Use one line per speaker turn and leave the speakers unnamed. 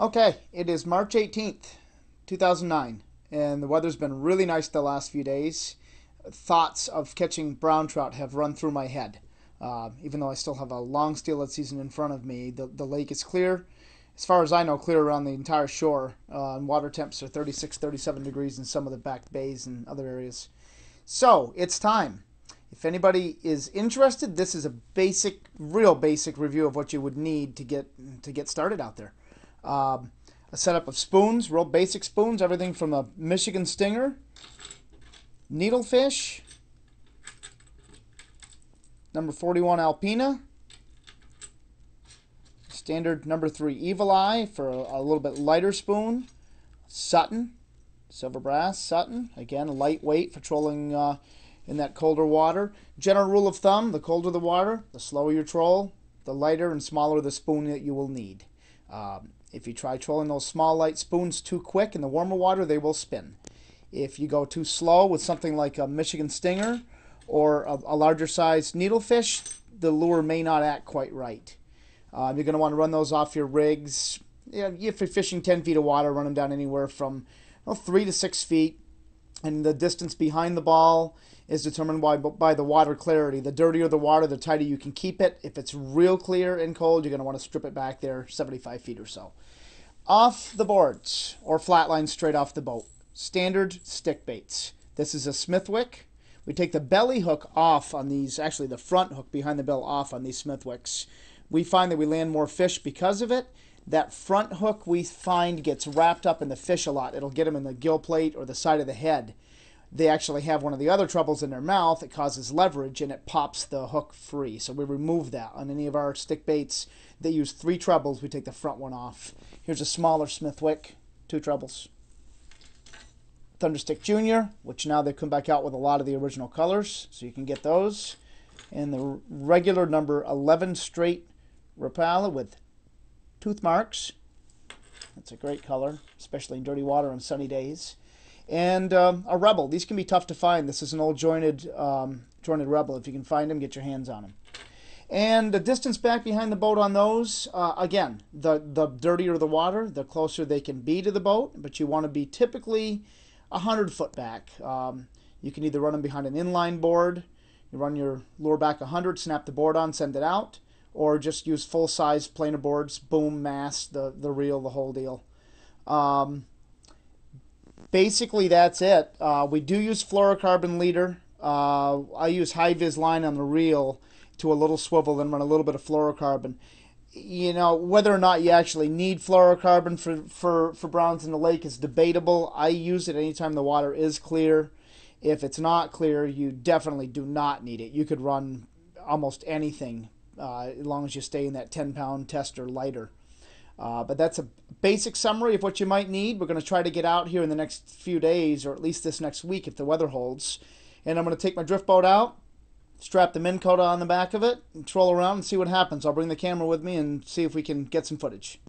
Okay, it is March 18th, 2009, and the weather's been really nice the last few days. Thoughts of catching brown trout have run through my head. Even though I still have a long steelhead season in front of me, the lake is clear. As far as I know, clear around the entire shore. And water temps are 36, 37 degrees in some of the back bays and other areas. So, it's time. If anybody is interested, this is a basic, real basic review of what you would need to get started out there. A setup of spoons, real basic spoons, everything from a Michigan Stinger, needlefish, number 41 Alpina, standard number 3 Evil Eye for a little bit lighter spoon, Sutton, silver brass, Sutton, again lightweight for trolling in that colder water. General rule of thumb, the colder the water, the slower you troll, the lighter and smaller the spoon that you will need. If you try trolling those small light spoons too quick in the warmer water, they will spin. If you go too slow with something like a Michigan Stinger or a larger size needlefish, the lure may not act quite right. You're going to want to run those off your rigs. If you're fishing 10 feet of water, run them down anywhere from 3 to 6 feet. And the distance behind the ball is determined by the water clarity. The dirtier the water, the tighter you can keep it. If it's real clear and cold, you're going to want to strip it back there 75 feet or so. Off the boards or flatline straight off the boat. Standard stick baits. This is a Smithwick. We take the belly hook off on these, actually the front hook behind the bill off on these Smithwicks. We find that we land more fish because of it. That front hook we find gets wrapped up in the fish a lot. It'll get them in the gill plate or the side of the head. They actually have one of the other troubles in their mouth. It causes leverage and it pops the hook free. So we remove that. On any of our stick baits that use 3 trebles, we take the front one off. Here's a smaller Smithwick, 2 trebles. Thunderstick Junior, which now they've come back out with a lot of the original colors, so you can get those. And the regular number 11 straight Rapala with tooth marks. That's a great color, especially in dirty water on sunny days. And a Rebel. These can be tough to find. This is an old jointed Rebel. If you can find them, get your hands on them. And the distance back behind the boat on those, again, the dirtier the water, the closer they can be to the boat, but you want to be typically 100 foot back. You can either run them behind an inline board, you run your lure back 100, snap the board on, send it out, or just use full-size planer boards, boom, mast, the reel, the whole deal. Basically, that's it. We do use fluorocarbon leader. I use high-vis line on the reel to a little swivel, then run a little bit of fluorocarbon. You know, whether or not you actually need fluorocarbon for browns in the lake is debatable. I use it anytime the water is clear. If it's not clear, you definitely do not need it. You could run almost anything as long as you stay in that 10-pound test or lighter. But that's a basic summary of what you might need. We're going to try to get out here in the next few days, or at least this next week if the weather holds. And I'm going to take my drift boat out, strap the Minn Kota on the back of it, and troll around and see what happens. I'll bring the camera with me and see if we can get some footage.